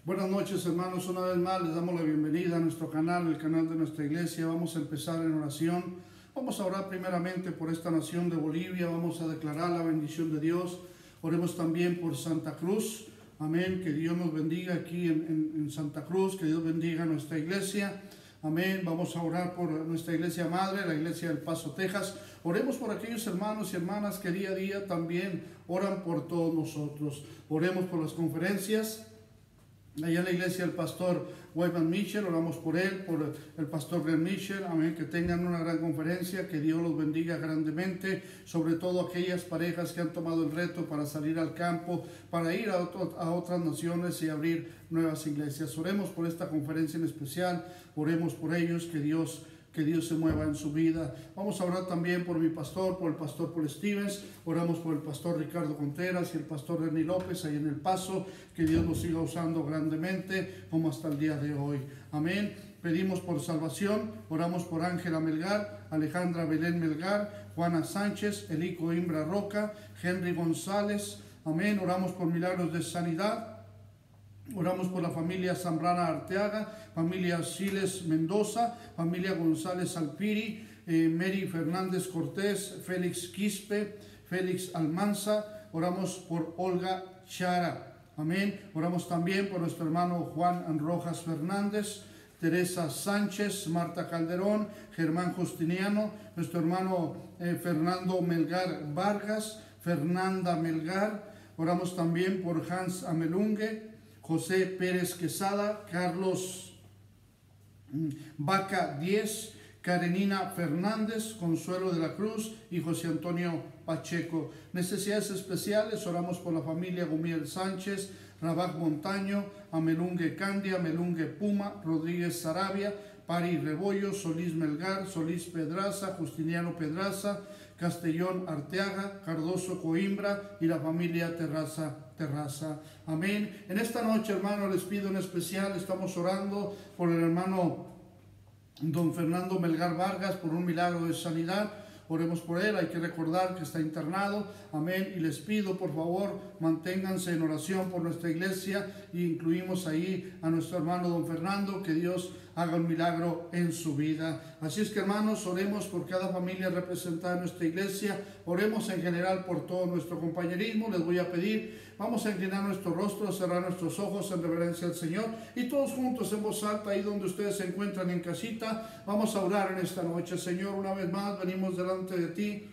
Buenas noches, hermanos. Una vez más les damos la bienvenida a nuestro canal, el canal de nuestra iglesia. Vamos a empezar en oración. Vamos a orar primeramente por esta nación de Bolivia. Vamos a declarar la bendición de Dios. Oremos también por Santa Cruz. Amén. Que Dios nos bendiga aquí en Santa Cruz. Que Dios bendiga a nuestra iglesia. Amén. Vamos a orar por nuestra iglesia madre, la iglesia del Paso, Texas. Oremos por aquellos hermanos y hermanas que día a día también oran por todos nosotros. Oremos por las conferencias. Allá en la iglesia del pastor Wayman Mitchell, oramos por él, por el pastor Glenn Mitchell, amén, que tengan una gran conferencia, que Dios los bendiga grandemente, sobre todo aquellas parejas que han tomado el reto para salir al campo, para ir a otras naciones y abrir nuevas iglesias. Oremos por esta conferencia en especial, oremos por ellos, que Dios se mueva en su vida. Vamos a orar también por mi pastor, por el pastor Paul Stevens. Oramos por el pastor Ricardo Contreras y el pastor René López ahí en El Paso. Que Dios los siga usando grandemente como hasta el día de hoy. Amén. Pedimos por salvación. Oramos por Ángela Melgar, Alejandra Belén Melgar, Juana Sánchez, Elico Imbra Roca, Henry González. Amén. Oramos por milagros de sanidad. Oramos por la familia Zambrana Arteaga, familia Siles Mendoza, familia González Alpiri, Mary Fernández Cortés, Félix Quispe, Félix Almanza. Oramos por Olga Chara. Amén. Oramos también por nuestro hermano Juan Rojas Fernández, Teresa Sánchez, Marta Calderón, Germán Justiniano, nuestro hermano Fernando Melgar Vargas, Fernanda Melgar. Oramos también por Hans Amelungue, José Pérez Quesada, Carlos Vaca 10, Karenina Fernández, Consuelo de la Cruz y José Antonio Pacheco. Necesidades especiales, oramos por la familia Gumiel Sánchez, Rabac Montaño, Amelungue Candia, Amelungue Puma, Rodríguez Sarabia, Pari Rebollo, Solís Melgar, Solís Pedraza, Justiniano Pedraza, Castellón Arteaga, Cardoso Coimbra y la familia Terraza. Amén. En esta noche, hermano, les pido en especial, estamos orando por el hermano don Fernando Melgar Vargas, por un milagro de sanidad. Oremos por él, hay que recordar que está internado, amén, y les pido por favor, manténganse en oración por nuestra iglesia, y incluimos ahí a nuestro hermano don Fernando, que Dios haga un milagro en su vida. Así es que, hermanos, oremos por cada familia representada en nuestra iglesia, oremos en general por todo nuestro compañerismo. Les voy a pedir, vamos a inclinar nuestro rostro, cerrar nuestros ojos en reverencia al Señor, y todos juntos en voz alta, ahí donde ustedes se encuentran en casita, vamos a orar en esta noche. Señor, una vez más venimos delante de ti,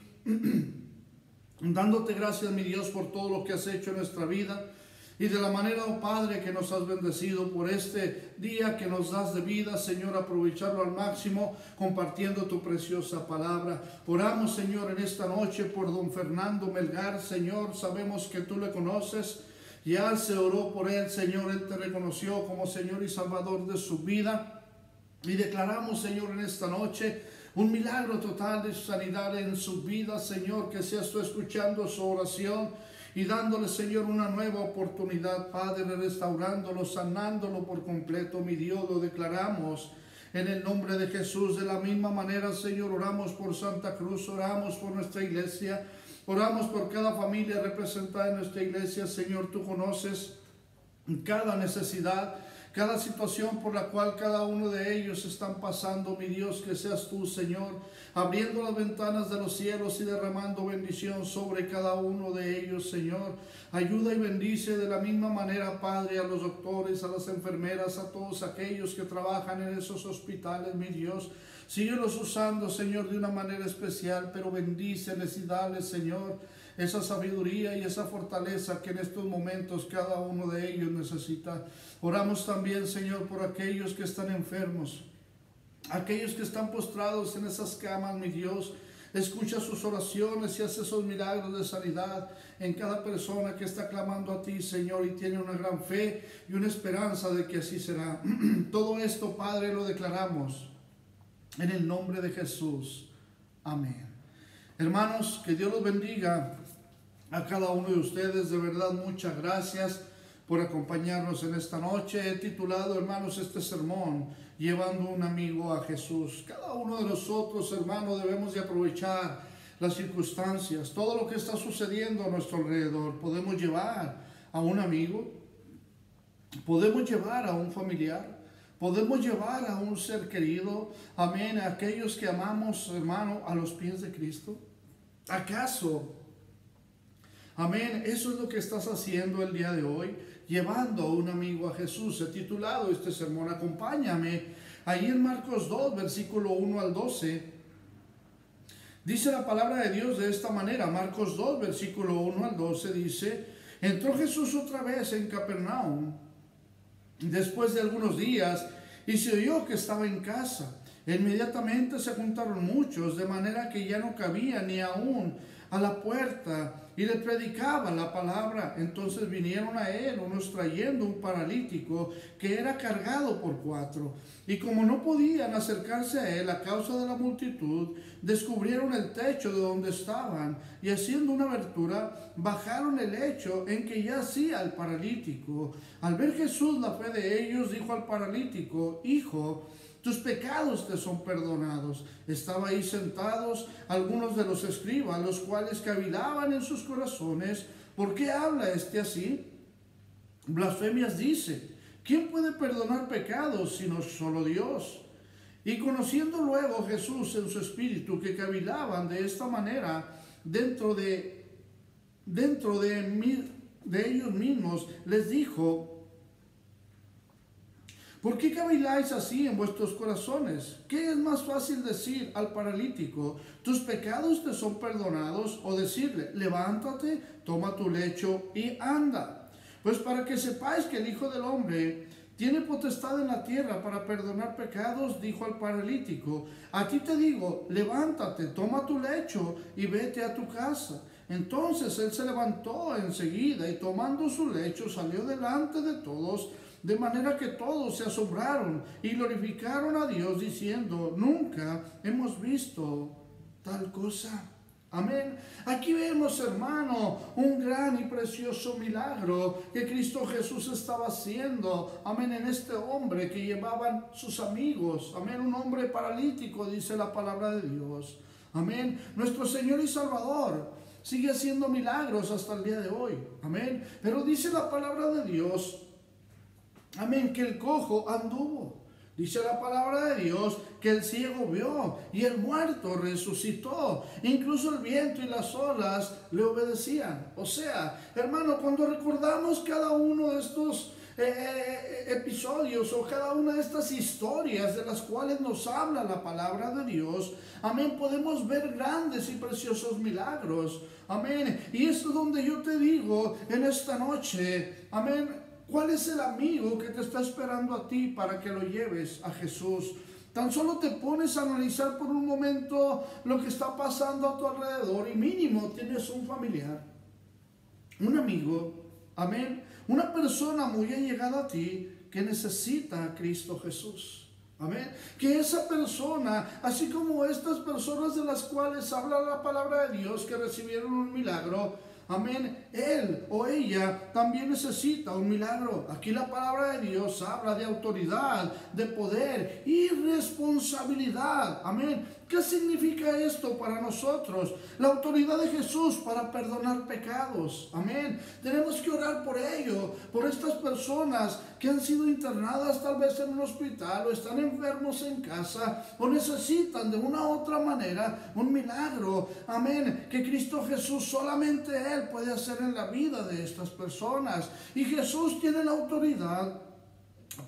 dándote gracias, mi Dios, por todo lo que has hecho en nuestra vida, y de la manera, oh Padre, que nos has bendecido por este día que nos das de vida, Señor, aprovecharlo al máximo, compartiendo tu preciosa palabra. Oramos, Señor, en esta noche por don Fernando Melgar, Señor, sabemos que tú le conoces, ya se oró por él, Señor, él te reconoció como Señor y Salvador de su vida, y declaramos, Señor, en esta noche un milagro total de sanidad en su vida, Señor, que seas tú escuchando su oración y dándole, Señor, una nueva oportunidad, Padre, restaurándolo, sanándolo por completo, mi Dios, lo declaramos en el nombre de Jesús. De la misma manera, Señor, oramos por Santa Cruz, oramos por nuestra iglesia, oramos por cada familia representada en nuestra iglesia. Señor, tú conoces cada necesidad, cada situación por la cual cada uno de ellos están pasando, mi Dios, que seas tú, Señor, abriendo las ventanas de los cielos y derramando bendición sobre cada uno de ellos, Señor. Ayuda y bendice de la misma manera, Padre, a los doctores, a las enfermeras, a todos aquellos que trabajan en esos hospitales, mi Dios. Síguelos usando, Señor, de una manera especial, pero bendíceles y dale, Señor, esa sabiduría y esa fortaleza que en estos momentos cada uno de ellos necesita. Oramos también, Señor, por aquellos que están enfermos, aquellos que están postrados en esas camas, mi Dios. Escucha sus oraciones y hace esos milagros de sanidad en cada persona que está clamando a ti, Señor, y tiene una gran fe y una esperanza de que así será. Todo esto, Padre, lo declaramos en el nombre de Jesús. Amén. Hermanos, que Dios los bendiga a cada uno de ustedes. De verdad, muchas gracias por acompañarnos en esta noche. He titulado, hermanos, este sermón, Llevando un amigo a Jesús. Cada uno de nosotros, hermanos, debemos de aprovechar las circunstancias, todo lo que está sucediendo a nuestro alrededor. Podemos llevar a un amigo, Podemos llevar a un familiar, podemos llevar a un ser querido, amén, a aquellos que amamos, hermano, a los pies de Cristo. ¿Acaso, amén, eso es lo que estás haciendo el día de hoy? Llevando a un amigo a Jesús. He titulado este sermón, acompáñame. Ahí en Marcos 2, versículo 1 al 12, dice la palabra de Dios de esta manera. Marcos 2, versículo 1 al 12 dice: entró Jesús otra vez en Capernaum después de algunos días, y se oyó que estaba en casa. Inmediatamente se juntaron muchos, de manera que ya no cabía ni aún a la puerta, y le predicaban la palabra. Entonces vinieron a él unos trayendo un paralítico que era cargado por 4, y como no podían acercarse a él a causa de la multitud, descubrieron el techo de donde estaban, y haciendo una abertura, bajaron el lecho en que yacía el paralítico. Al ver Jesús la fe de ellos, dijo al paralítico: hijo, tus pecados te son perdonados. Estaba ahí sentados algunos de los escribas, los cuales cavilaban en sus corazones: ¿por qué habla este así? Blasfemias dice. ¿Quién puede perdonar pecados sino solo Dios? Y conociendo luego Jesús en su espíritu que cavilaban de esta manera dentro de ellos mismos, les dijo: ¿por qué caviláis así en vuestros corazones? ¿Qué es más fácil decir al paralítico: tus pecados te son perdonados? O decirle: levántate, toma tu lecho y anda. Pues para que sepáis que el Hijo del Hombre tiene potestad en la tierra para perdonar pecados, dijo al paralítico: a ti te digo, levántate, toma tu lecho y vete a tu casa. Entonces él se levantó enseguida y tomando su lecho salió delante de todos, de manera que todos se asombraron y glorificaron a Dios diciendo: nunca hemos visto tal cosa. Amén. Aquí vemos, hermano, un gran y precioso milagro que Cristo Jesús estaba haciendo. Amén. En este hombre que llevaban sus amigos. Amén. Un hombre paralítico, dice la palabra de Dios. Amén. Nuestro Señor y Salvador sigue haciendo milagros hasta el día de hoy. Amén. Pero dice la palabra de Dios, amén, que el cojo anduvo. Dice la palabra de Dios que el ciego vio y el muerto resucitó. Incluso el viento y las olas le obedecían. O sea, hermano, cuando recordamos cada uno de estos episodios o cada una de estas historias de las cuales nos habla la palabra de Dios, amén, podemos ver grandes y preciosos milagros. Amén. Y esto es donde yo te digo en esta noche, amén, ¿cuál es el amigo que te está esperando a ti para que lo lleves a Jesús? Tan solo te pones a analizar por un momento lo que está pasando a tu alrededor y mínimo tienes un familiar, un amigo, amén, una persona muy allegada a ti que necesita a Cristo Jesús. Amén. Que esa persona, así como estas personas de las cuales habla la palabra de Dios que recibieron un milagro, amén, él o ella también necesita un milagro. Aquí la palabra de Dios habla de autoridad, de poder y responsabilidad. Amén. ¿Qué significa esto para nosotros? La autoridad de Jesús para perdonar pecados. Amén. Tenemos que orar por ello, por estas personas que han sido internadas tal vez en un hospital o están enfermos en casa o necesitan de una u otra manera un milagro. Amén. Que Cristo Jesús, solamente Él puede hacer en la vida de estas personas. Y Jesús tiene la autoridad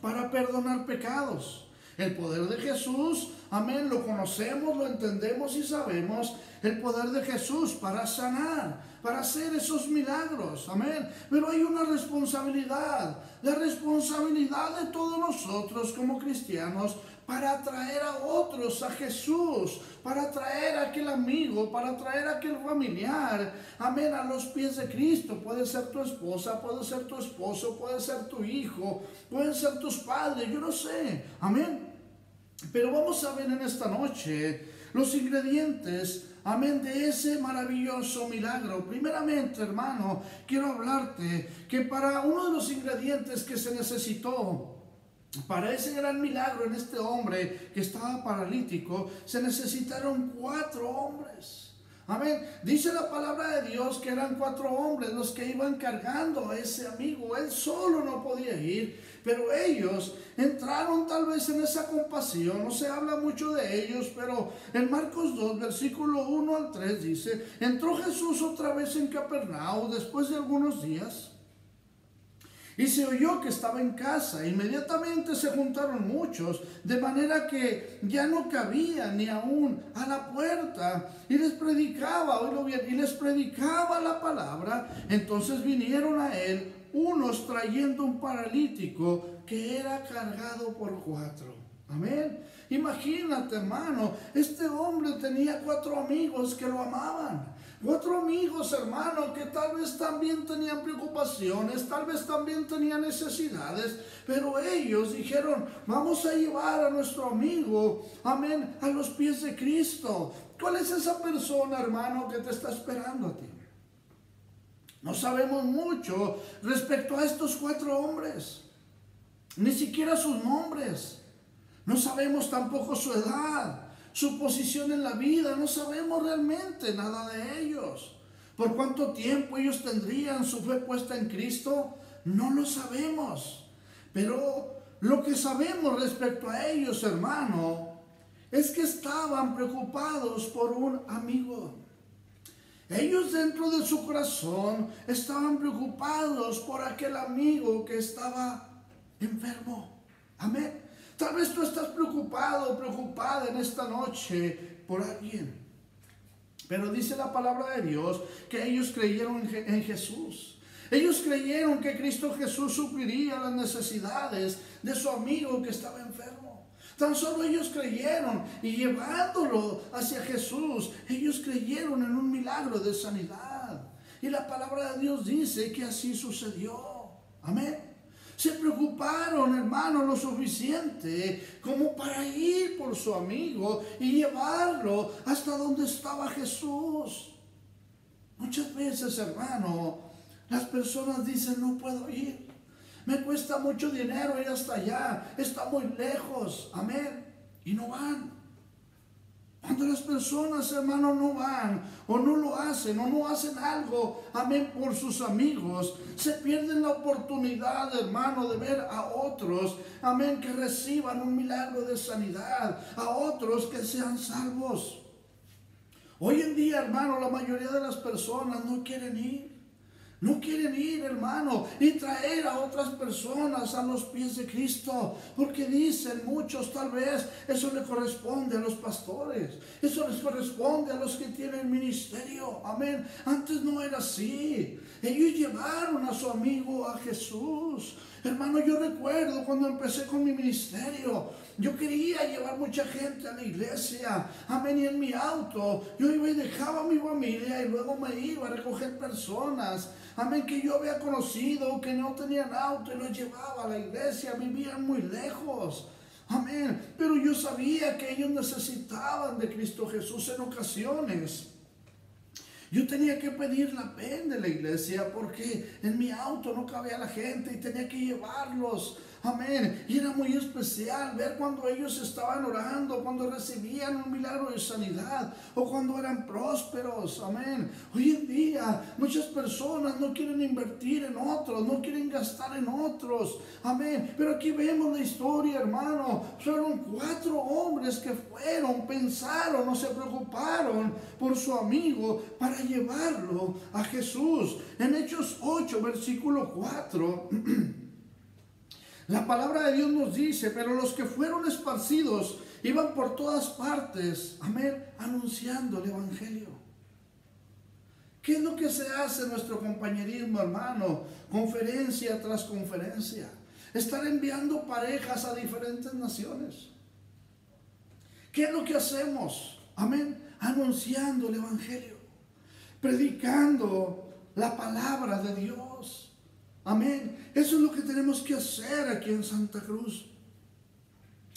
para perdonar pecados. El poder de Jesús, amén, lo conocemos, lo entendemos y sabemos. El poder de Jesús para sanar, para hacer esos milagros, amén. Pero hay una responsabilidad, la responsabilidad de todos nosotros como cristianos para atraer a otros a Jesús, para atraer a aquel amigo, para atraer a aquel familiar, amén, a los pies de Cristo. Puede ser tu esposa, puede ser tu esposo, puede ser tu hijo, pueden ser tus padres, yo no sé, amén. Pero vamos a ver en esta noche los ingredientes, amén, de ese maravilloso milagro. Primeramente, hermano, quiero hablarte que para uno de los ingredientes que se necesitó para ese gran milagro en este hombre que estaba paralítico, se necesitaron 4 hombres. Amén. Dice la palabra de Dios que eran 4 hombres los que iban cargando a ese amigo. Él solo no podía ir, pero ellos entraron tal vez en esa compasión. No se habla mucho de ellos, pero en Marcos 2, versículo 1 al 3 dice: entró Jesús otra vez en Capernaum después de algunos días, y se oyó que estaba en casa. Inmediatamente se juntaron muchos, de manera que ya no cabía ni aún a la puerta. Y les predicaba, oílo bien, y les predicaba la palabra. Entonces vinieron a él unos trayendo un paralítico que era cargado por 4. Amén. Imagínate, hermano, este hombre tenía 4 amigos que lo amaban. 4 amigos, hermano, que tal vez también tenían preocupaciones, tal vez también tenían necesidades, pero ellos dijeron: vamos a llevar a nuestro amigo, amén, a los pies de Cristo. ¿Cuál es esa persona, hermano, que te está esperando a ti? No sabemos mucho respecto a estos 4 hombres, ni siquiera sus nombres. No sabemos tampoco su edad, su posición en la vida. No sabemos realmente nada de ellos. ¿Por cuánto tiempo ellos tendrían su fe puesta en Cristo? No lo sabemos. Pero lo que sabemos respecto a ellos, hermano, es que estaban preocupados por un amigo. Ellos dentro de su corazón estaban preocupados por aquel amigo que estaba enfermo. Amén. Tal vez tú estás preocupado o preocupada en esta noche por alguien. Pero dice la palabra de Dios que ellos creyeron en Jesús. Ellos creyeron que Cristo Jesús supliría las necesidades de su amigo que estaba enfermo. Tan solo ellos creyeron, y llevándolo hacia Jesús, ellos creyeron en un milagro de sanidad. Y la palabra de Dios dice que así sucedió. Amén. Se preocuparon, hermano, lo suficiente como para ir por su amigo y llevarlo hasta donde estaba Jesús. Muchas veces, hermano, las personas dicen: no puedo ir, me cuesta mucho dinero ir hasta allá, está muy lejos, amén, y no van. Cuando las personas, hermano, no van o no hacen algo, amén, por sus amigos, se pierden la oportunidad, hermano, de ver a otros, amén, que reciban un milagro de sanidad, a otros que sean salvos. Hoy en día, hermano, la mayoría de las personas no quieren ir. No quieren ir, hermano, y traer a otras personas a los pies de Cristo, porque dicen muchos: tal vez eso le corresponde a los pastores, eso les corresponde a los que tienen ministerio. Amén. Antes no era así. Ellos llevaron a su amigo a Jesús. Hermano, yo recuerdo cuando empecé con mi ministerio, yo quería llevar mucha gente a la iglesia, amén, y en mi auto yo iba y dejaba a mi familia y luego me iba a recoger personas, amén, que yo había conocido, que no tenían auto, y los llevaba a la iglesia. Vivían muy lejos, amén, pero yo sabía que ellos necesitaban de Cristo Jesús. En ocasiones yo tenía que pedir la ven de la iglesia porque en mi auto no cabía la gente y tenía que llevarlos. Amén. Y era muy especial ver cuando ellos estaban orando, cuando recibían un milagro de sanidad o cuando eran prósperos. Amén. Hoy en día muchas personas no quieren invertir en otros, no quieren gastar en otros. Amén. Pero aquí vemos la historia, hermano. Fueron 4 hombres que fueron, pensaron o se preocuparon por su amigo para llevarlo a Jesús. En Hechos 8, versículo 4... la palabra de Dios nos dice: pero los que fueron esparcidos iban por todas partes, amén, anunciando el evangelio. ¿Qué es lo que se hace en nuestro compañerismo, hermano? Conferencia tras conferencia. Estar enviando parejas a diferentes naciones. ¿Qué es lo que hacemos? Amén, anunciando el evangelio, predicando la palabra de Dios. Amén. Eso es lo que tenemos que hacer aquí en Santa Cruz.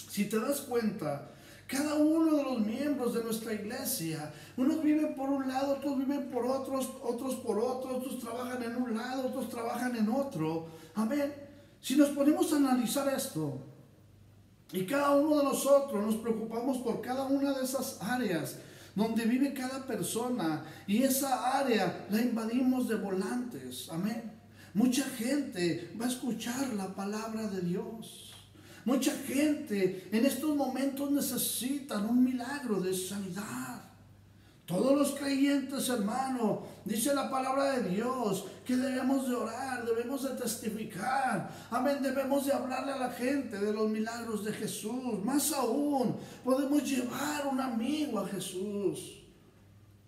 Si te das cuenta, cada uno de los miembros de nuestra iglesia, unos viven por un lado, otros viven por otros, otros por otro, otros trabajan en un lado, otros trabajan en otro. Amén. Si nos ponemos a analizar esto, y cada uno de nosotros nos preocupamos por cada una de esas áreas, donde vive cada persona, y esa área la invadimos de volantes. Amén. Mucha gente va a escuchar la palabra de Dios. Mucha gente en estos momentos necesitan un milagro de sanidad. Todos los creyentes, hermano, dice la palabra de Dios que debemos de orar, debemos de testificar. Amén, debemos de hablarle a la gente de los milagros de Jesús. Más aún, podemos llevar un amigo a Jesús.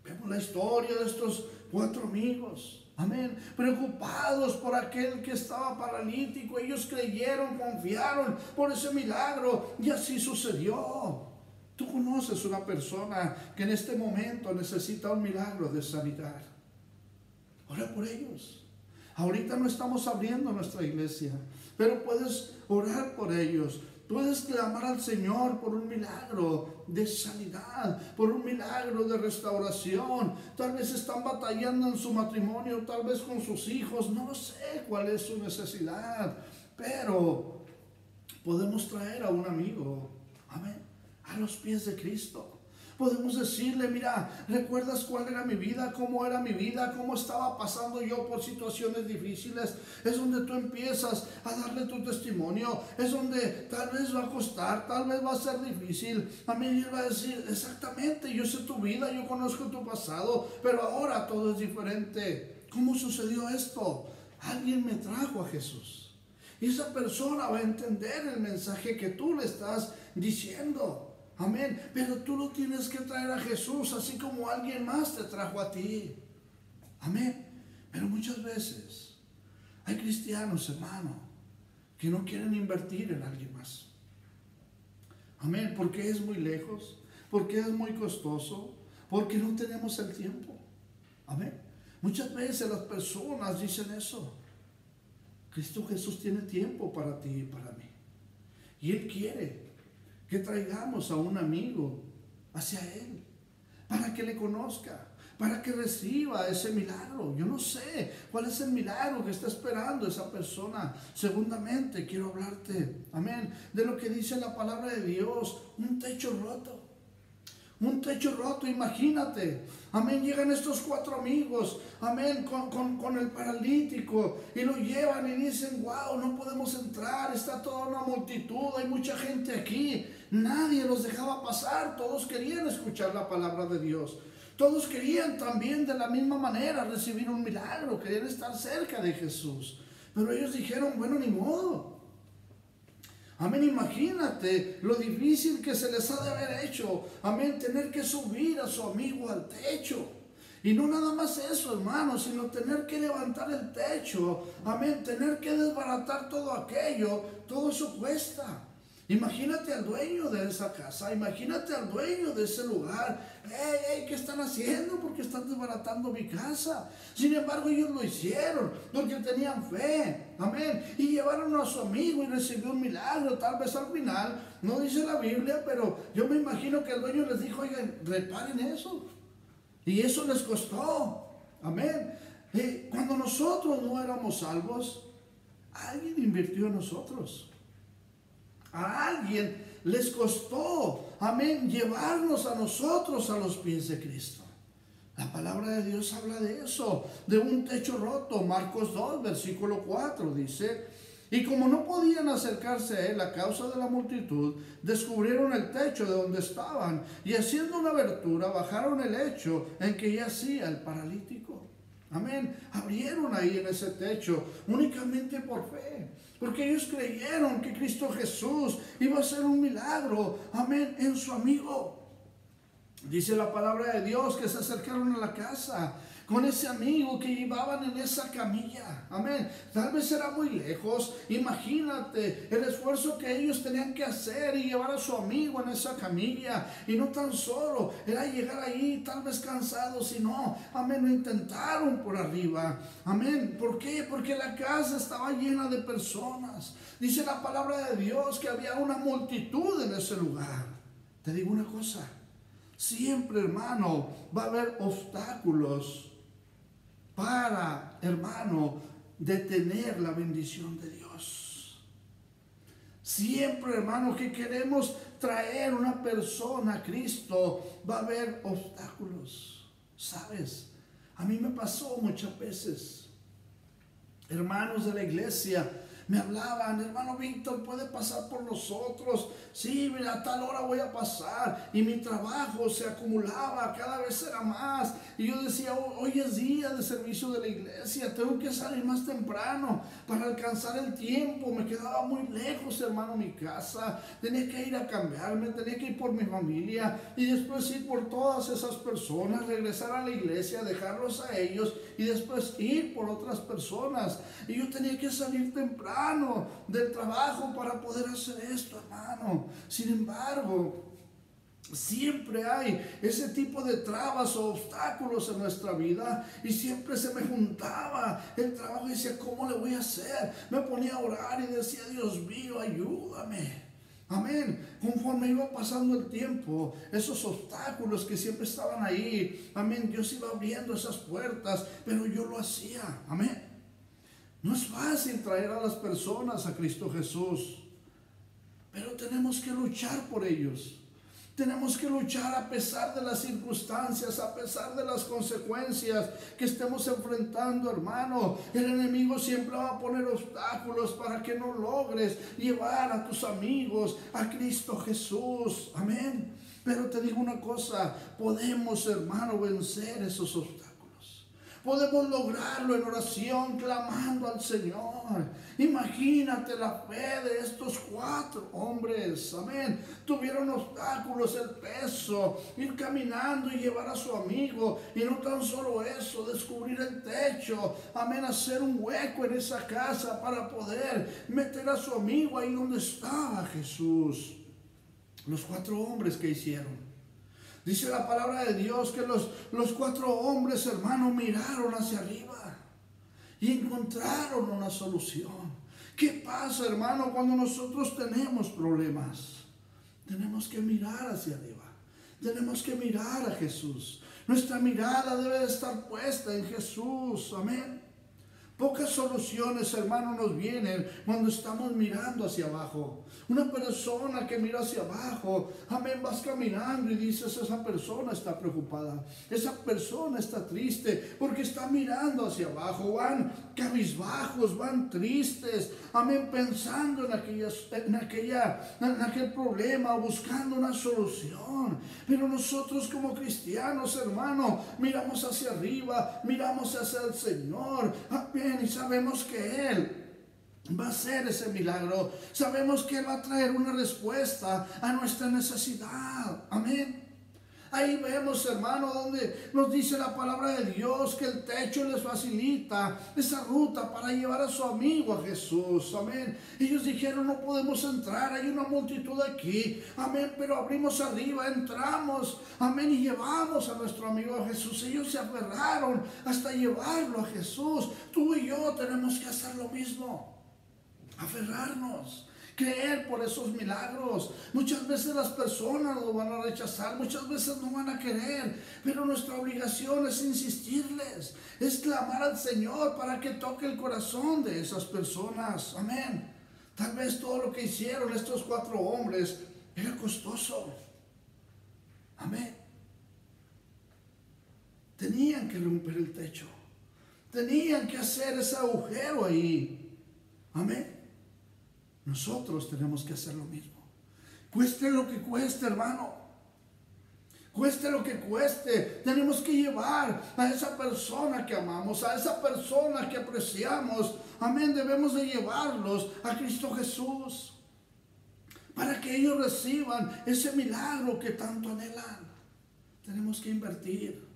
Vemos la historia de estos 4 amigos. Amén, preocupados por aquel que estaba paralítico. Ellos creyeron, confiaron por ese milagro y así sucedió. Tú conoces una persona que en este momento necesita un milagro de sanidad. Ora por ellos. Ahorita no estamos abriendo nuestra iglesia, pero puedes orar por ellos. Puedes clamar al Señor por un milagro de sanidad, por un milagro de restauración. Tal vez están batallando en su matrimonio, tal vez con sus hijos. No sé cuál es su necesidad, pero podemos traer a un amigo, amén, a los pies de Cristo. Podemos decirle, mira, ¿recuerdas cuál era mi vida? ¿Cómo era mi vida? ¿Cómo estaba pasando yo por situaciones difíciles? Es donde tú empiezas a darle tu testimonio. Es donde tal vez va a costar, tal vez va a ser difícil. A mí él va a decir, exactamente, yo sé tu vida, yo conozco tu pasado, pero ahora todo es diferente. ¿Cómo sucedió esto? Alguien me trajo a Jesús. Y esa persona va a entender el mensaje que tú le estás diciendo. Amén, pero tú lo tienes que traer a Jesús, así como alguien más te trajo a ti. Amén, pero muchas veces hay cristianos, hermano, que no quieren invertir en alguien más. Amén, porque es muy lejos, porque es muy costoso, porque no tenemos el tiempo. Amén, muchas veces las personas dicen eso. Cristo Jesús tiene tiempo para ti y para mí, y Él quiere que traigamos a un amigo hacia Él, para que le conozca, para que reciba ese milagro. Yo no sé cuál es el milagro que está esperando esa persona. Segundamente, quiero hablarte, amén, de lo que dice la palabra de Dios, un techo roto. Un techo roto, imagínate. Amén, llegan estos 4 amigos, amén, con el paralítico, y lo llevan y dicen, wow, no podemos entrar, está toda una multitud, hay mucha gente aquí. Nadie los dejaba pasar, todos querían escuchar la palabra de Dios. Todos querían también de la misma manera recibir un milagro, querían estar cerca de Jesús. Pero ellos dijeron, bueno, ni modo. Amén, imagínate lo difícil que se les ha de haber hecho, amén, tener que subir a su amigo al techo. Y no nada más eso, hermano, sino tener que levantar el techo, amén, tener que desbaratar todo aquello, todo eso cuesta. Imagínate al dueño de esa casa, imagínate al dueño de ese lugar. ¿Qué están haciendo? Porque están desbaratando mi casa. Sin embargo, ellos lo hicieron porque tenían fe, amén, y llevaron a su amigo y recibió un milagro. Tal vez al final, no dice la Biblia, pero yo me imagino que el dueño les dijo, oigan, reparen eso. Y eso les costó, amén. Cuando nosotros no éramos salvos, alguien invirtió en nosotros. A alguien les costó, amén, llevarnos a nosotros a los pies de Cristo. La palabra de Dios habla de eso, de un techo roto. Marcos 2, versículo 4 dice, y como no podían acercarse a él a causa de la multitud, descubrieron el techo de donde estaban, y haciendo una abertura bajaron el lecho en que yacía el paralítico. Amén, abrieron ahí en ese techo únicamente por fe, porque ellos creyeron que Cristo Jesús iba a hacer un milagro, amén, en su amigo. Dice la palabra de Dios que se acercaron a la casa con ese amigo que llevaban en esa camilla, amén. Tal vez era muy lejos, imagínate el esfuerzo que ellos tenían que hacer y llevar a su amigo en esa camilla. Y no tan solo era llegar ahí tal vez cansados, sino, amén, lo intentaron por arriba, amén. ¿Por qué? Porque la casa estaba llena de personas. Dice la palabra de Dios que había una multitud en ese lugar. Te digo una cosa, siempre, hermano, va a haber obstáculos para, hermano, detener la bendición de Dios. Siempre, hermano, que queremos traer una persona a Cristo, va a haber obstáculos. ¿Sabes? A mí me pasó muchas veces. Hermanos de la iglesia me hablaban, hermano Víctor, ¿puede pasar por nosotros? Sí, mira, a tal hora voy a pasar. Y mi trabajo se acumulaba, cada vez era más. Y yo decía, hoy es día de servicio de la iglesia, tengo que salir más temprano para alcanzar el tiempo. Me quedaba muy lejos, hermano, mi casa. Tenía que ir a cambiarme, tenía que ir por mi familia y después ir por todas esas personas, regresar a la iglesia, dejarlos a ellos y después ir por otras personas. Y yo tenía que salir temprano del trabajo para poder hacer esto, hermano. Sin embargo, siempre hay ese tipo de trabas o obstáculos en nuestra vida y siempre se me juntaba el trabajo y decía, ¿cómo le voy a hacer? Me ponía a orar y decía, Dios mío, ayúdame. Amén. Conforme iba pasando el tiempo, esos obstáculos que siempre estaban ahí, amén, Dios iba abriendo esas puertas, pero yo lo hacía. Amén. No es fácil traer a las personas a Cristo Jesús, pero tenemos que luchar por ellos. Tenemos que luchar a pesar de las circunstancias, a pesar de las consecuencias que estemos enfrentando, hermano. El enemigo siempre va a poner obstáculos para que no logres llevar a tus amigos a Cristo Jesús. Amén. Pero te digo una cosa, podemos, hermano, vencer esos obstáculos. Podemos lograrlo en oración, clamando al Señor. Imagínate la fe de estos 4 hombres. Amén. Tuvieron obstáculos, el peso, ir caminando y llevar a su amigo. Y no tan solo eso, descubrir el techo. Amén. Hacer un hueco en esa casa para poder meter a su amigo ahí donde estaba Jesús. Los 4 hombres que hicieron. Dice la palabra de Dios que los 4 hombres, hermano, miraron hacia arriba y encontraron una solución. ¿Qué pasa, hermano, cuando nosotros tenemos problemas? Tenemos que mirar hacia arriba. Tenemos que mirar a Jesús. Nuestra mirada debe de estar puesta en Jesús. Amén. Pocas soluciones, hermano, nos vienen cuando estamos mirando hacia abajo. Una persona que mira hacia abajo, amén, vas caminando y dices, esa persona está preocupada, esa persona está triste porque está mirando hacia abajo. Van cabizbajos, van tristes, amén, pensando en aquel problema, buscando una solución. Pero nosotros como cristianos, hermano, miramos hacia arriba, miramos hacia el Señor, amén, y sabemos que Él va a hacer ese milagro. Sabemos que Él va a traer una respuesta a nuestra necesidad. Amén. Ahí vemos, hermano, donde nos dice la palabra de Dios que el techo les facilita esa ruta para llevar a su amigo a Jesús. Amén. Ellos dijeron, no podemos entrar, hay una multitud aquí. Amén, pero abrimos arriba, entramos. Amén, y llevamos a nuestro amigo a Jesús. Ellos se aferraron hasta llevarlo a Jesús. Tú y yo tenemos que hacer lo mismo. Aferrarnos, creer por esos milagros. Muchas veces las personas nos van a rechazar, muchas veces no van a querer, pero nuestra obligación es insistirles, es clamar al Señor para que toque el corazón de esas personas. Amén. Tal vez todo lo que hicieron estos 4 hombres era costoso. Amén. Tenían que romper el techo, tenían que hacer ese agujero ahí. Amén. Nosotros tenemos que hacer lo mismo. Cueste lo que cueste, hermano. Cueste lo que cueste. Tenemos que llevar a esa persona que amamos, a esa persona que apreciamos. Amén. Debemos de llevarlos a Cristo Jesús para que ellos reciban ese milagro que tanto anhelan. Tenemos que invertir.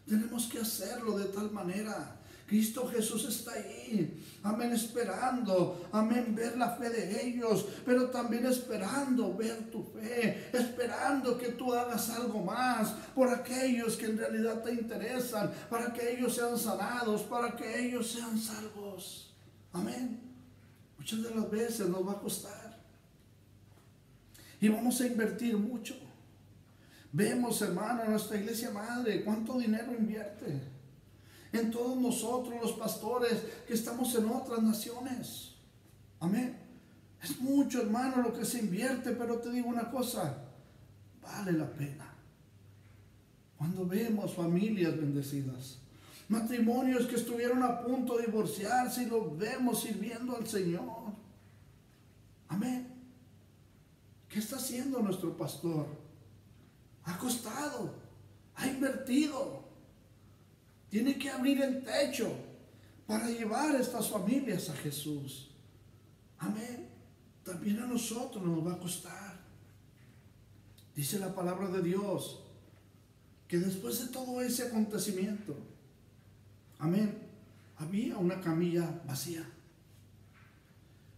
Tenemos que hacerlo de tal manera. Cristo Jesús está ahí, amén, esperando, amén, ver la fe de ellos, pero también esperando ver tu fe, esperando que tú hagas algo más por aquellos que en realidad te interesan, para que ellos sean sanados, para que ellos sean salvos. Amén. Muchas de las veces nos va a costar y vamos a invertir mucho. Vemos, hermano, en nuestra iglesia madre, cuánto dinero invierte en todos nosotros los pastores que estamos en otras naciones. Amén. Es mucho, hermano, lo que se invierte, pero te digo una cosa, vale la pena. Cuando vemos familias bendecidas, matrimonios que estuvieron a punto de divorciarse y los vemos sirviendo al Señor. Amén. ¿Qué está haciendo nuestro pastor? Ha costado, ha invertido. Tiene que abrir el techo para llevar a estas familias a Jesús. Amén. También a nosotros nos va a costar. Dice la palabra de Dios que después de todo ese acontecimiento, amén, había una camilla vacía.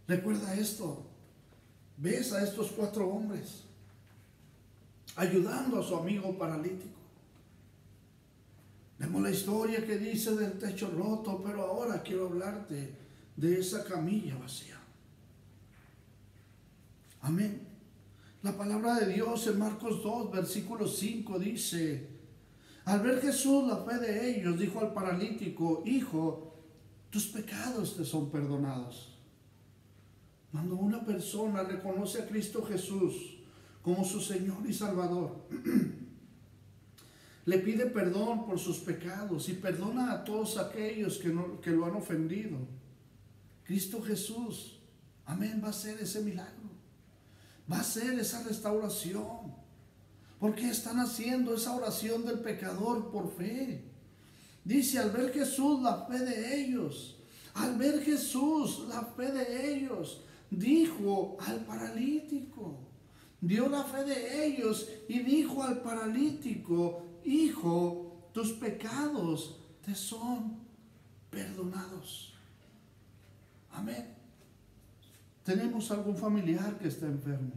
Recuerda esto. Ves a estos 4 hombres ayudando a su amigo paralítico. Vemos la historia que dice del techo roto, pero ahora quiero hablarte de esa camilla vacía. Amén. La palabra de Dios en Marcos 2, versículo 5 dice: al ver Jesús la fe de ellos, dijo al paralítico: hijo, tus pecados te son perdonados. Cuando una persona reconoce a Cristo Jesús como su Señor y Salvador, le pide perdón por sus pecados y perdona a todos aquellos que lo han ofendido, Cristo Jesús, amén, va a hacer ese milagro. Va a hacer esa restauración. Porque están haciendo esa oración del pecador por fe. Dice, al ver Jesús la fe de ellos, al ver Jesús la fe de ellos, dijo al paralítico, dio la fe de ellos y dijo al paralítico: hijo, tus pecados te son perdonados. Amén. Tenemos algún familiar que está enfermo.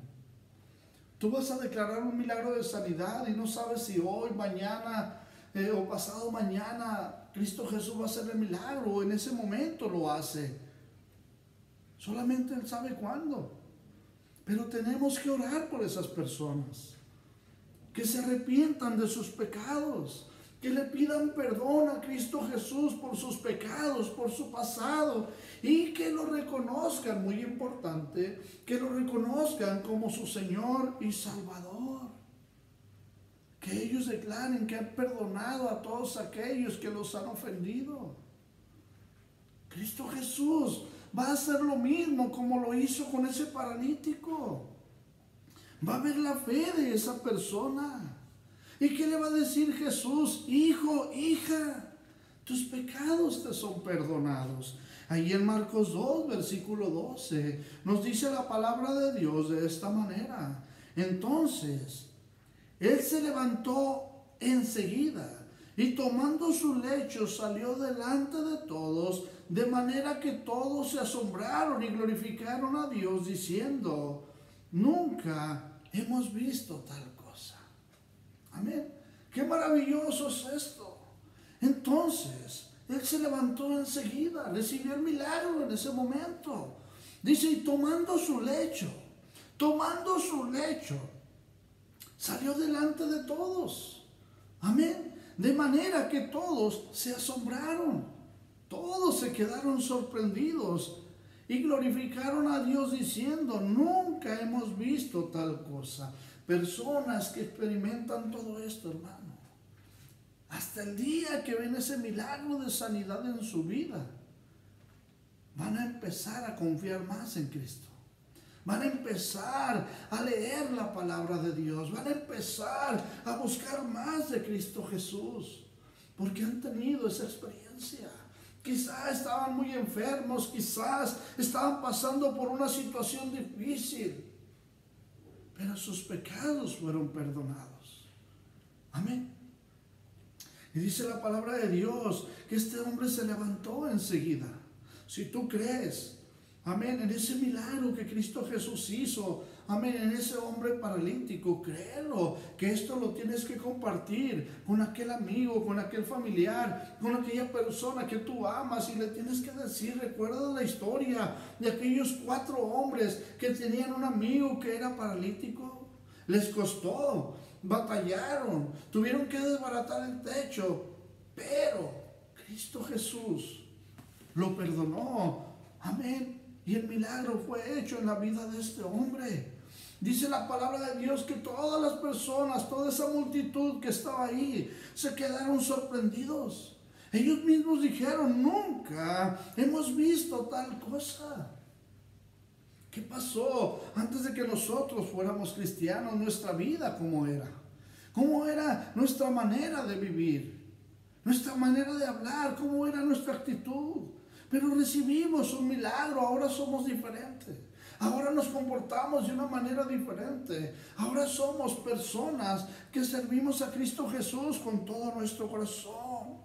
Tú vas a declarar un milagro de sanidad y no sabes si hoy, mañana o pasado mañana Cristo Jesús va a hacer el milagro, o en ese momento lo hace. Solamente Él sabe cuándo. Pero tenemos que orar por esas personas, que se arrepientan de sus pecados, que le pidan perdón a Cristo Jesús por sus pecados, por su pasado, y que lo reconozcan, muy importante, que lo reconozcan como su Señor y Salvador. Que ellos declaren que han perdonado a todos aquellos que los han ofendido. Cristo Jesús va a hacer lo mismo como lo hizo con ese paralítico. Va a ver la fe de esa persona. ¿Y qué le va a decir Jesús? Hijo, hija, tus pecados te son perdonados. Ahí en Marcos 2, versículo 12, nos dice la palabra de Dios de esta manera. Entonces, Él se levantó enseguida y tomando su lecho salió delante de todos, de manera que todos se asombraron y glorificaron a Dios diciendo: nunca hemos visto tal cosa. Amén. Qué maravilloso es esto. Entonces, Él se levantó enseguida, recibió el milagro en ese momento. Dice, y tomando su lecho, salió delante de todos. Amén. De manera que todos se asombraron. Todos se quedaron sorprendidos y glorificaron a Dios diciendo: nunca hemos visto tal cosa. Personas que experimentan todo esto, hermano, hasta el día que ven ese milagro de sanidad en su vida, van a empezar a confiar más en Cristo. Van a empezar a leer la palabra de Dios. Van a empezar a buscar más de Cristo Jesús, porque han tenido esa experiencia. Quizás estaban muy enfermos, quizás estaban pasando por una situación difícil, pero sus pecados fueron perdonados. Amén. Y dice la palabra de Dios que este hombre se levantó enseguida. Si tú crees, amén, en ese milagro que Cristo Jesús hizo, amén, en ese hombre paralítico, créelo, que esto lo tienes que compartir con aquel amigo, con aquel familiar, con aquella persona que tú amas, y le tienes que decir: recuerda la historia de aquellos 4 hombres que tenían un amigo que era paralítico. Les costó, batallaron, tuvieron que desbaratar el techo, pero Cristo Jesús lo perdonó. Amén. Y el milagro fue hecho en la vida de este hombre. Dice la palabra de Dios que todas las personas, toda esa multitud que estaba ahí, se quedaron sorprendidos. Ellos mismos dijeron, nunca hemos visto tal cosa. ¿Qué pasó antes de que nosotros fuéramos cristianos? Nuestra vida, ¿cómo era? ¿Cómo era nuestra manera de vivir? Nuestra manera de hablar, ¿cómo era nuestra actitud? Pero recibimos un milagro, ahora somos diferentes. Ahora nos comportamos de una manera diferente. Ahora somos personas que servimos a Cristo Jesús con todo nuestro corazón.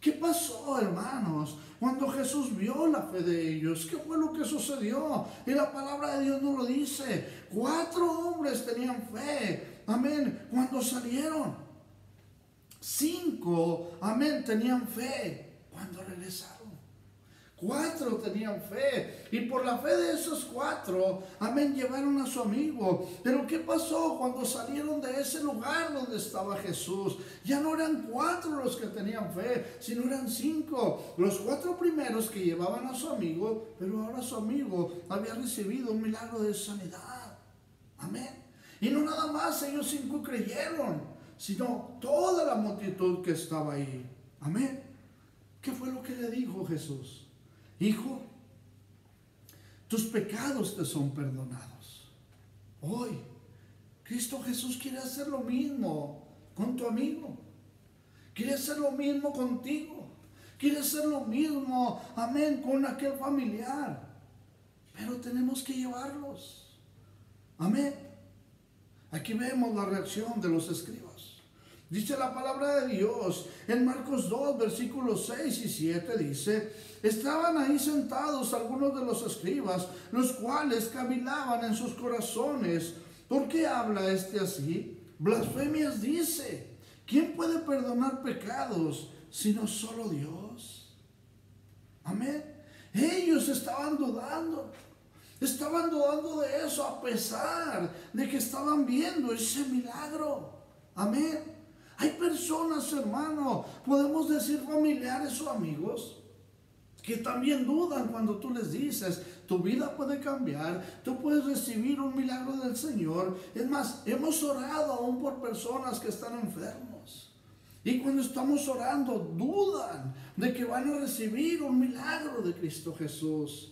¿Qué pasó, hermanos, cuando Jesús vio la fe de ellos? ¿Qué fue lo que sucedió? Y la palabra de Dios nos lo dice. 4 hombres tenían fe. Amén. Cuando salieron. 5, amén, tenían fe. Cuando regresaron. 4 tenían fe, y por la fe de esos 4, amén, llevaron a su amigo. Pero ¿qué pasó cuando salieron de ese lugar donde estaba Jesús? Ya no eran 4 los que tenían fe, sino eran 5. Los 4 primeros que llevaban a su amigo, pero ahora su amigo había recibido un milagro de sanidad. Amén. Y no nada más ellos 5 creyeron, sino toda la multitud que estaba ahí. Amén. ¿Qué fue lo que le dijo Jesús? Hijo, tus pecados te son perdonados. Hoy, Cristo Jesús quiere hacer lo mismo con tu amigo. Quiere hacer lo mismo contigo. Quiere hacer lo mismo, amén, con aquel familiar. Pero tenemos que llevarlos. Amén. Aquí vemos la reacción de los escribas. Dice la palabra de Dios en Marcos 2, versículos 6 y 7, dice: estaban ahí sentados algunos de los escribas, los cuales cavilaban en sus corazones. ¿Por qué habla este así? Blasfemias dice. ¿Quién puede perdonar pecados sino solo Dios? Amén. Ellos estaban dudando. Estaban dudando de eso a pesar de que estaban viendo ese milagro. Amén. Hay personas, hermano, podemos decir familiares o amigos, que también dudan cuando tú les dices, tu vida puede cambiar, tú puedes recibir un milagro del Señor. Es más, hemos orado aún por personas que están enfermos. Y cuando estamos orando, dudan de que van a recibir un milagro de Cristo Jesús.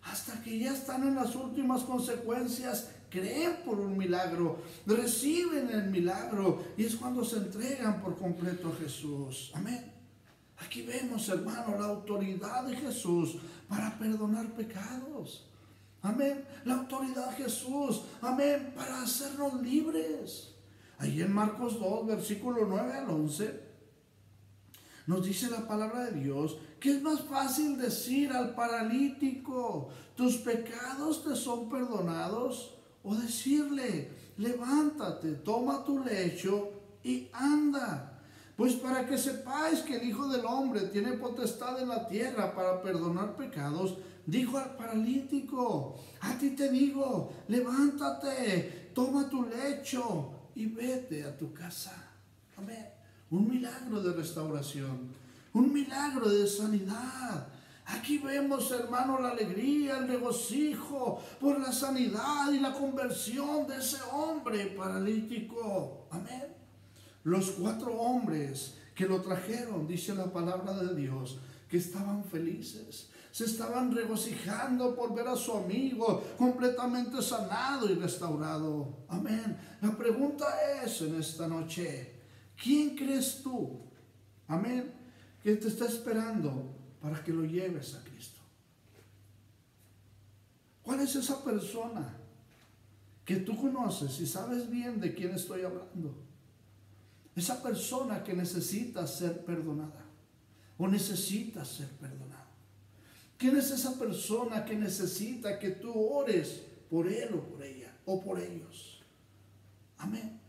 Hasta que ya están en las últimas consecuencias, creen por un milagro, reciben el milagro, y es cuando se entregan por completo a Jesús. Amén. Aquí vemos, hermano, la autoridad de Jesús para perdonar pecados. Amén. La autoridad de Jesús, amén, para hacernos libres. Ahí en Marcos 2, versículo 9 al 11, nos dice la palabra de Dios que es más fácil decir al paralítico, tus pecados te son perdonados, o decirle, levántate, toma tu lecho y anda. Pues para que sepáis que el Hijo del Hombre tiene potestad en la tierra para perdonar pecados, dijo al paralítico, a ti te digo, levántate, toma tu lecho y vete a tu casa. Amén. Un milagro de restauración, un milagro de sanidad. Aquí vemos, hermano, la alegría, el regocijo por la sanidad y la conversión de ese hombre paralítico. Amén. Los 4 hombres que lo trajeron, dice la palabra de Dios, que estaban felices. Se estaban regocijando por ver a su amigo completamente sanado y restaurado. Amén. La pregunta es en esta noche, ¿quién crees tú? Amén. Que te está esperando para que lo lleves a Cristo. ¿Cuál es esa persona que tú conoces y sabes bien de quién estoy hablando? Esa persona que necesita ser perdonada o necesita ser perdonado. ¿Quién es esa persona que necesita que tú ores por él o por ella o por ellos? Amén.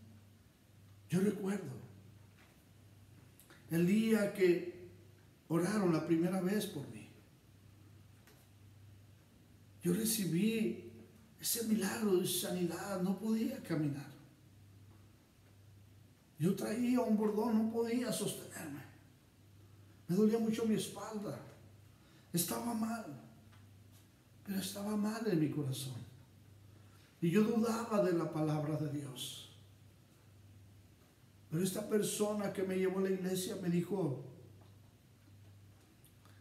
Yo recuerdo el día que oraron la primera vez por mí. Yo recibí ese milagro de sanidad, no podía caminar. Yo traía un bordón, no podía sostenerme. Me dolía mucho mi espalda. Estaba mal. pero estaba mal en mi corazón. Y yo dudaba de la palabra de Dios. Pero esta persona que me llevó a la iglesia me dijo,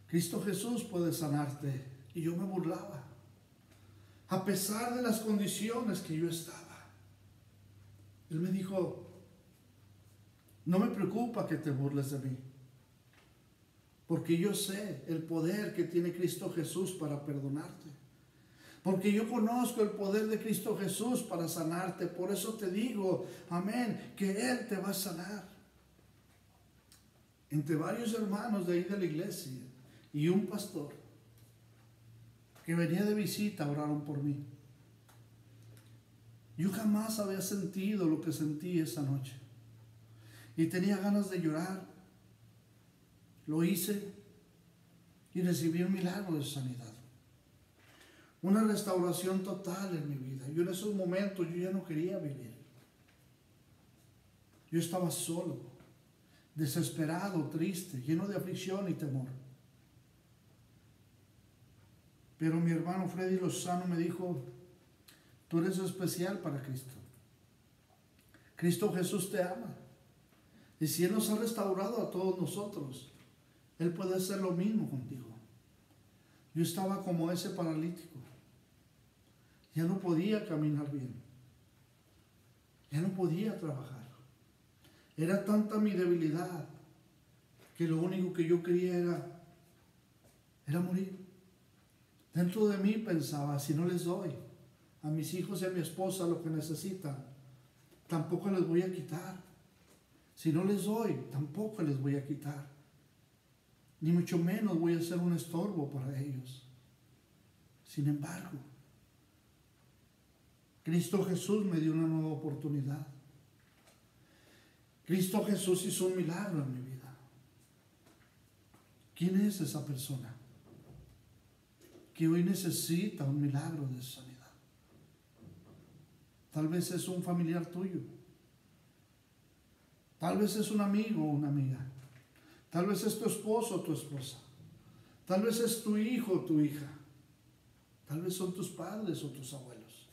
Cristo Jesús puede sanarte. Y yo me burlaba, a pesar de las condiciones que yo estaba. Él me dijo, no me preocupa que te burles de mí, porque yo sé el poder que tiene Cristo Jesús para perdonarte. Porque yo conozco el poder de Cristo Jesús para sanarte. Por eso te digo, amén, que Él te va a sanar. Entre varios hermanos de ahí de la iglesia y un pastor que venía de visita, oraron por mí. Yo jamás había sentido lo que sentí esa noche. Y tenía ganas de llorar. Lo hice y recibí un milagro de sanidad. Una restauración total en mi vida. Yo en esos momentos yo ya no quería vivir. Yo estaba solo, desesperado, triste, lleno de aflicción y temor. Pero mi hermano Freddy Lozano me dijo, tú eres especial para Cristo. Cristo Jesús te ama. Y si Él nos ha restaurado a todos nosotros, Él puede hacer lo mismo contigo. Yo estaba como ese paralítico. Ya no podía caminar bien. Ya no podía trabajar. Era tanta mi debilidad que lo único que yo quería era morir. Dentro de mí pensaba, si no les doy a mis hijos y a mi esposa lo que necesitan, tampoco les voy a quitar. Si no les doy, tampoco les voy a quitar. Ni mucho menos voy a ser un estorbo para ellos. Sin embargo, Cristo Jesús me dio una nueva oportunidad. Cristo Jesús hizo un milagro en mi vida. ¿Quién es esa persona que hoy necesita un milagro de sanidad? Tal vez es un familiar tuyo. Tal vez es un amigo o una amiga. Tal vez es tu esposo o tu esposa. Tal vez es tu hijo o tu hija. Tal vez son tus padres o tus abuelos.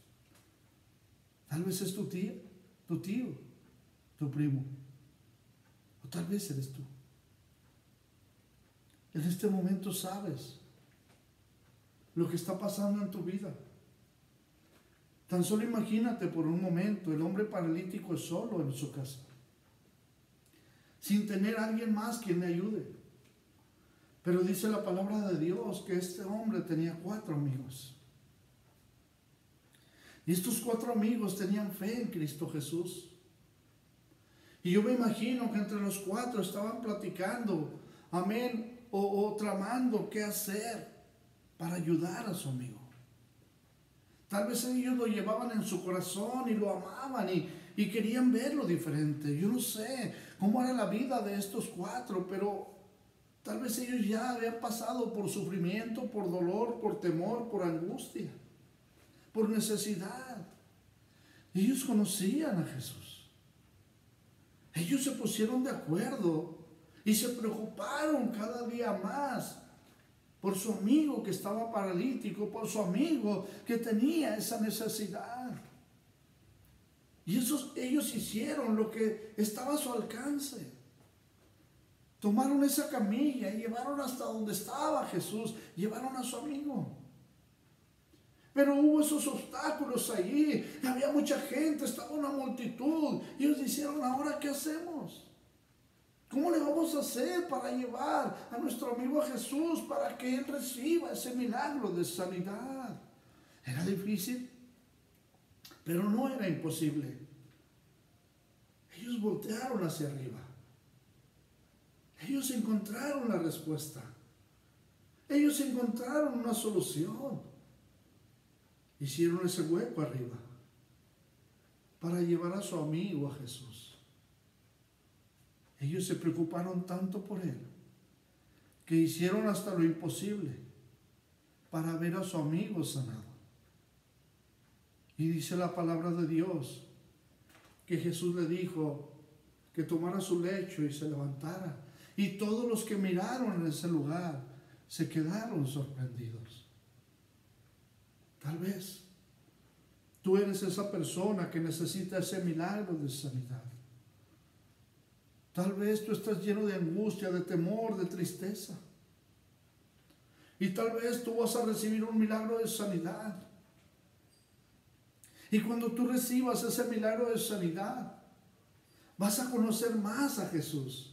Tal vez es tu tío, tu primo. O tal vez eres tú. En este momento sabes lo que está pasando en tu vida. Tan solo imagínate por un momento, el hombre paralítico solo en su casa, sin tener a alguien más quien le ayude. Pero dice la palabra de Dios que este hombre tenía 4 amigos. Y estos 4 amigos tenían fe en Cristo Jesús. Y yo me imagino que entre los 4 estaban platicando, amén, o tramando qué hacer para ayudar a su amigo. Tal vez ellos lo llevaban en su corazón y lo amaban y querían verlo diferente. Yo no sé cómo era la vida de estos 4, pero tal vez ellos ya habían pasado por sufrimiento, por dolor, por temor, por angustia, por necesidad. Ellos conocían a Jesús. Ellos se pusieron de acuerdo y se preocuparon cada día más por su amigo que estaba paralítico, por su amigo que tenía esa necesidad. Y ellos hicieron lo que estaba a su alcance. Tomaron esa camilla y llevaron hasta donde estaba Jesús, llevaron a su amigo. Pero hubo esos obstáculos allí, había mucha gente, estaba una multitud. Y ellos dijeron, ¿ahora qué hacemos? ¿Cómo le vamos a hacer para llevar a nuestro amigo a Jesús para que Él reciba ese milagro de sanidad? Era difícil, pero no era imposible. Ellos voltearon hacia arriba. Ellos encontraron la respuesta. Ellos encontraron una solución. Hicieron ese hueco arriba para llevar a su amigo a Jesús. Ellos se preocuparon tanto por Él que hicieron hasta lo imposible para ver a su amigo sanado. Y dice la palabra de Dios que Jesús le dijo que tomara su lecho y se levantara. Y todos los que miraron en ese lugar se quedaron sorprendidos. Tal vez tú eres esa persona que necesita ese milagro de sanidad. Tal vez tú estás lleno de angustia, de temor, de tristeza. Y tal vez tú vas a recibir un milagro de sanidad. Y cuando tú recibas ese milagro de sanidad, vas a conocer más a Jesús.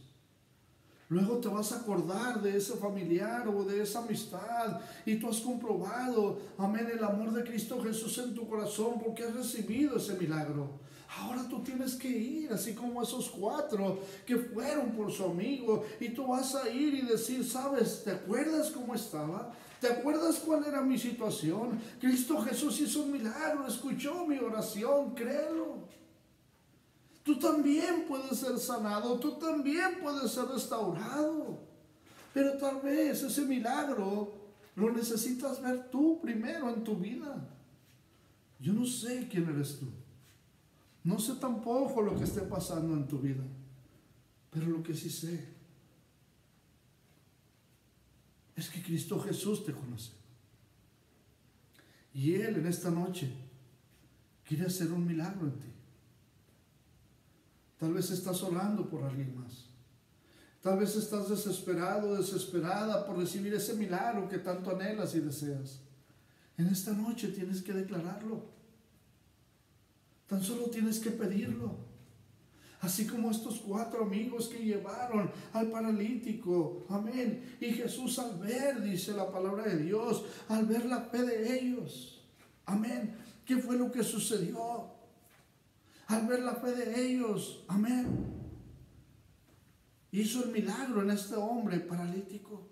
Luego te vas a acordar de ese familiar o de esa amistad y tú has comprobado, amén, el amor de Cristo Jesús en tu corazón porque has recibido ese milagro. Ahora tú tienes que ir, así como esos 4 que fueron por su amigo, y tú vas a ir y decir, ¿sabes? ¿Te acuerdas cómo estaba? ¿Te acuerdas cuál era mi situación? Cristo Jesús hizo un milagro, escuchó mi oración, créelo. Tú también puedes ser sanado, tú también puedes ser restaurado. Pero tal vez ese milagro lo necesitas ver tú primero en tu vida. Yo no sé quién eres tú. No sé tampoco lo que esté pasando en tu vida. Pero lo que sí sé es que Cristo Jesús te conoce. Y Él en esta noche quiere hacer un milagro en ti. Tal vez estás orando por alguien más. Tal vez estás desesperado, desesperada por recibir ese milagro que tanto anhelas y deseas. En esta noche tienes que declararlo. Tan solo tienes que pedirlo. Así como estos 4 amigos que llevaron al paralítico. Amén. Y Jesús al ver, dice la palabra de Dios, al ver la fe de ellos. Amén. ¿Qué fue lo que sucedió? Al ver la fe de ellos, amén, hizo el milagro en este hombre paralítico.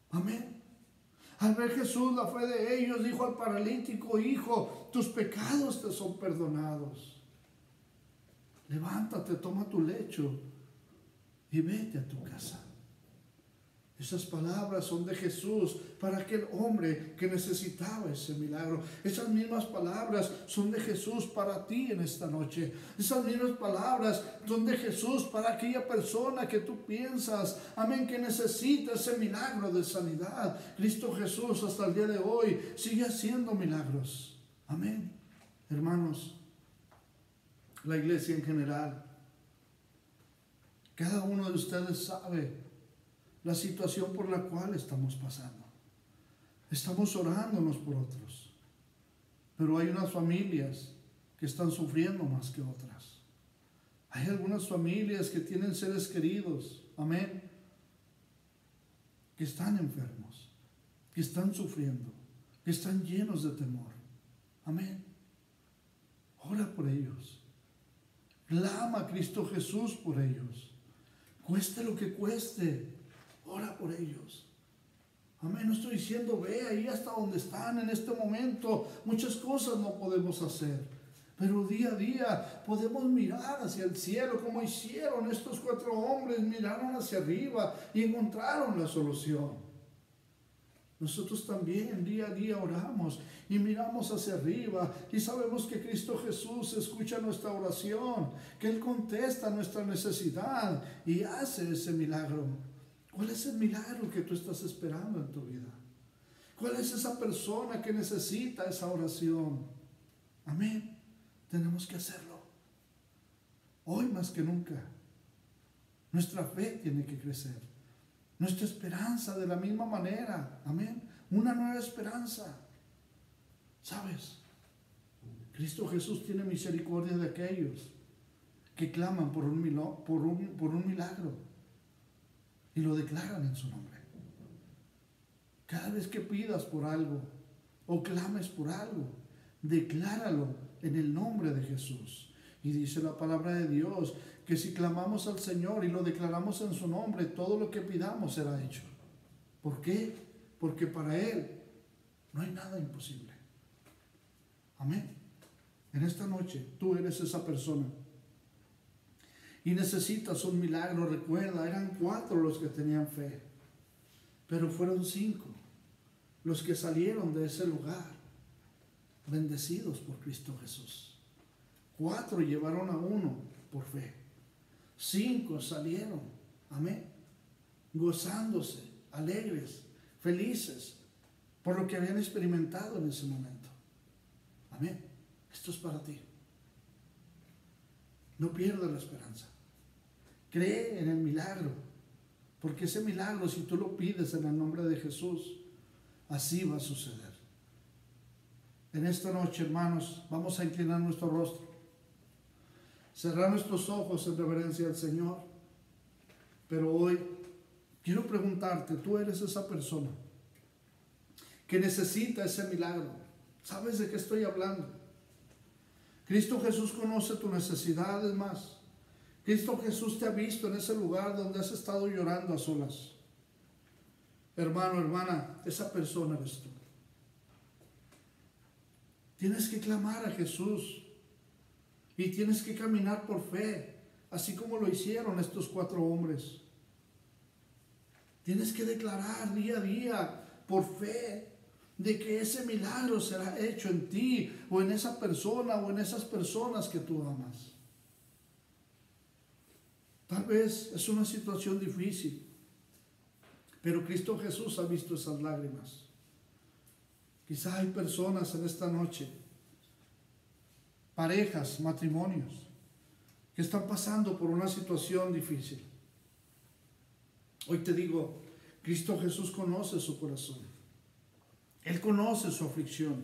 Amén. Al ver Jesús la fe de ellos, dijo al paralítico, hijo, tus pecados te son perdonados. Levántate, toma tu lecho y vete a tu casa. Esas palabras son de Jesús para aquel hombre que necesitaba ese milagro. Esas mismas palabras son de Jesús para ti en esta noche. Esas mismas palabras son de Jesús para aquella persona que tú piensas, amén, que necesita ese milagro de sanidad. Cristo Jesús hasta el día de hoy sigue haciendo milagros. Amén. Hermanos, la iglesia en general, cada uno de ustedes sabe la situación por la cual estamos pasando. Estamos orando unos por otros, pero hay unas familias que están sufriendo más que otras. Hay algunas familias que tienen seres queridos, amén, que están enfermos, que están sufriendo, que están llenos de temor. Amén. Ora por ellos. Clama a Cristo Jesús por ellos. Cueste lo que cueste. Ora por ellos. Amén. No estoy diciendo ve ahí hasta donde están en este momento. Muchas cosas no podemos hacer. Pero día a día podemos mirar hacia el cielo como hicieron estos 4 hombres. Miraron hacia arriba y encontraron la solución. Nosotros también día a día oramos y miramos hacia arriba y sabemos que Cristo Jesús escucha nuestra oración, que Él contesta nuestra necesidad y hace ese milagro. ¿Cuál es el milagro que tú estás esperando en tu vida? ¿Cuál es esa persona que necesita esa oración? Amén. Tenemos que hacerlo. Hoy más que nunca. Nuestra fe tiene que crecer. Nuestra esperanza de la misma manera. Amén. Una nueva esperanza. ¿Sabes? Cristo Jesús tiene misericordia de aquellos que claman por un milagro. Y lo declaran en su nombre. Cada vez que pidas por algo o clames por algo, decláralo en el nombre de Jesús. Y dice la palabra de Dios que si clamamos al Señor y lo declaramos en su nombre, todo lo que pidamos será hecho. ¿Por qué? Porque para Él no hay nada imposible. Amén. En esta noche tú eres esa persona y necesitas un milagro. Recuerda, eran 4 los que tenían fe, pero fueron 5 los que salieron de ese lugar bendecidos por Cristo Jesús. 4 llevaron a 1 por fe. 5 salieron, amén, gozándose, alegres, felices, por lo que habían experimentado en ese momento. Amén. Esto es para ti. No pierdas la esperanza. Cree en el milagro, porque ese milagro, si tú lo pides en el nombre de Jesús, así va a suceder. En esta noche, hermanos, vamos a inclinar nuestro rostro, cerrar nuestros ojos en reverencia al Señor. Pero hoy quiero preguntarte, tú eres esa persona que necesita ese milagro. ¿Sabes de qué estoy hablando? Cristo Jesús conoce tu necesidad, es más, Cristo Jesús te ha visto en ese lugar donde has estado llorando a solas. Hermano, hermana, esa persona eres tú. Tienes que clamar a Jesús y tienes que caminar por fe, así como lo hicieron estos 4 hombres. Tienes que declarar día a día por fe de que ese milagro será hecho en ti o en esa persona o en esas personas que tú amas. Tal vez es una situación difícil, pero Cristo Jesús ha visto esas lágrimas. Quizá hay personas en esta noche, parejas, matrimonios, que están pasando por una situación difícil. Hoy te digo, Cristo Jesús conoce su corazón. Él conoce su aflicción,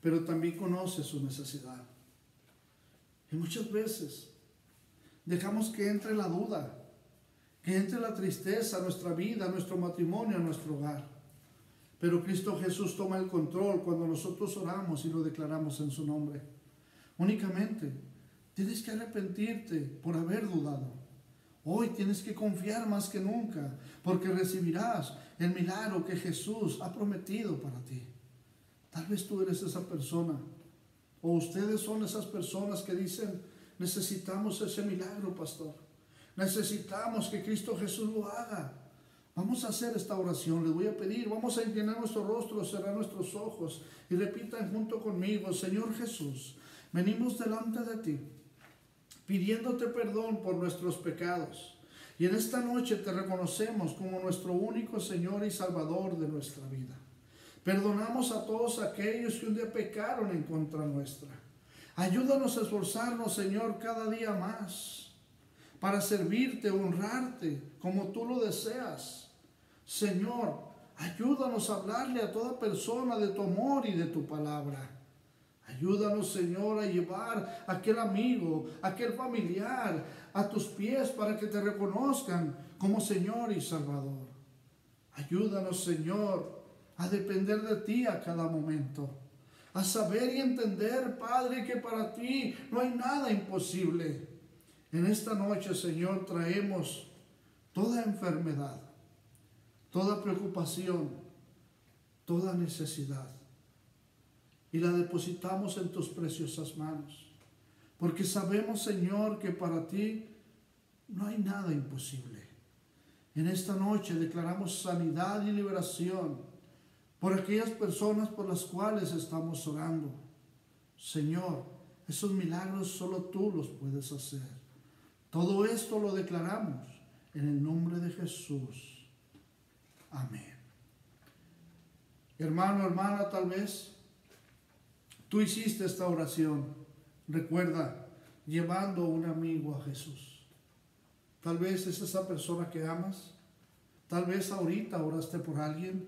pero también conoce su necesidad. Y muchas veces dejamos que entre la duda, que entre la tristeza a nuestra vida, a nuestro matrimonio, a nuestro hogar. Pero Cristo Jesús toma el control cuando nosotros oramos y lo declaramos en su nombre. Únicamente tienes que arrepentirte por haber dudado. Hoy tienes que confiar más que nunca, porque recibirás el milagro que Jesús ha prometido para ti. Tal vez tú eres esa persona, o ustedes son esas personas que dicen, necesitamos ese milagro, pastor. Necesitamos que Cristo Jesús lo haga. Vamos a hacer esta oración, les voy a pedir, vamos a inclinar nuestro rostro, cerrar nuestros ojos y repitan junto conmigo, Señor Jesús, venimos delante de ti, pidiéndote perdón por nuestros pecados. Y en esta noche te reconocemos como nuestro único Señor y Salvador de nuestra vida. Perdonamos a todos aquellos que un día pecaron en contra nuestra. Ayúdanos a esforzarnos, Señor, cada día más para servirte, honrarte como tú lo deseas. Señor, ayúdanos a hablarle a toda persona de tu amor y de tu palabra. Ayúdanos, Señor, a llevar a aquel amigo, a aquel familiar a tus pies para que te reconozcan como Señor y Salvador. Ayúdanos, Señor, a depender de ti a cada momento, a saber y entender, Padre, que para ti no hay nada imposible. En esta noche, Señor, traemos toda enfermedad, toda preocupación, toda necesidad, y la depositamos en tus preciosas manos, porque sabemos, Señor, que para ti no hay nada imposible. En esta noche declaramos sanidad y liberación por aquellas personas por las cuales estamos orando. Señor, esos milagros solo tú los puedes hacer. Todo esto lo declaramos en el nombre de Jesús. Amén. Hermano, hermana, tal vez tú hiciste esta oración, recuerda, llevando a un amigo a Jesús. Tal vez es esa persona que amas. Tal vez ahorita oraste por alguien.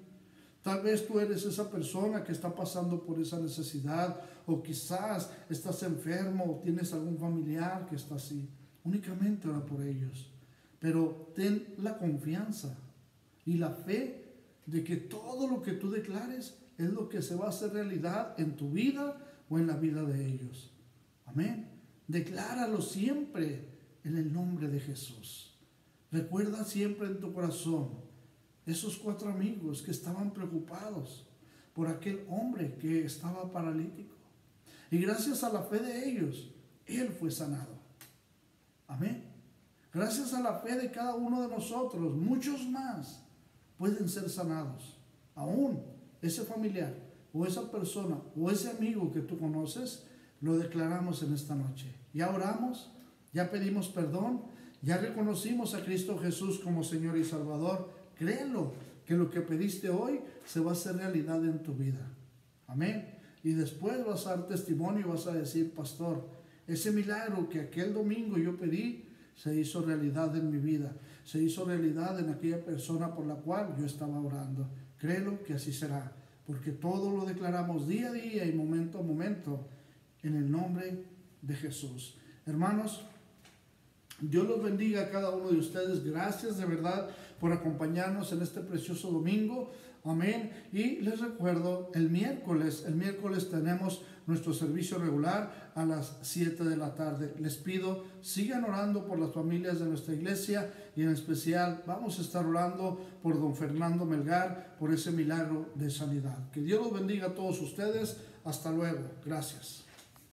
Tal vez tú eres esa persona que está pasando por esa necesidad, o quizás estás enfermo o tienes algún familiar que está así. Únicamente ora por ellos. Pero ten la confianza y la fe de que todo lo que tú declares es lo que se va a hacer realidad en tu vida o en la vida de ellos. Amén. Decláralo siempre en el nombre de Jesús. Recuerda siempre en tu corazón esos 4 amigos que estaban preocupados por aquel hombre que estaba paralítico. Y gracias a la fe de ellos, él fue sanado. Amén. Gracias a la fe de cada uno de nosotros, muchos más pueden ser sanados. Aún ese familiar o esa persona o ese amigo que tú conoces, lo declaramos en esta noche. Ya oramos, ya pedimos perdón, ya reconocimos a Cristo Jesús como Señor y Salvador. Créelo, que lo que pediste hoy se va a hacer realidad en tu vida. Amén. Y después vas a dar testimonio y vas a decir, pastor, ese milagro que aquel domingo yo pedí, se hizo realidad en mi vida. Se hizo realidad en aquella persona por la cual yo estaba orando. Créelo que así será, porque todo lo declaramos día a día y momento a momento en el nombre de Jesús. Hermanos, Dios los bendiga a cada uno de ustedes. Gracias de verdad por acompañarnos en este precioso domingo. Amén. Y les recuerdo, el miércoles tenemos nuestro servicio regular a las 7 de la tarde. Les pido, sigan orando por las familias de nuestra iglesia y en especial vamos a estar orando por don Fernando Melgar, por ese milagro de sanidad. Que Dios los bendiga a todos ustedes. Hasta luego. Gracias.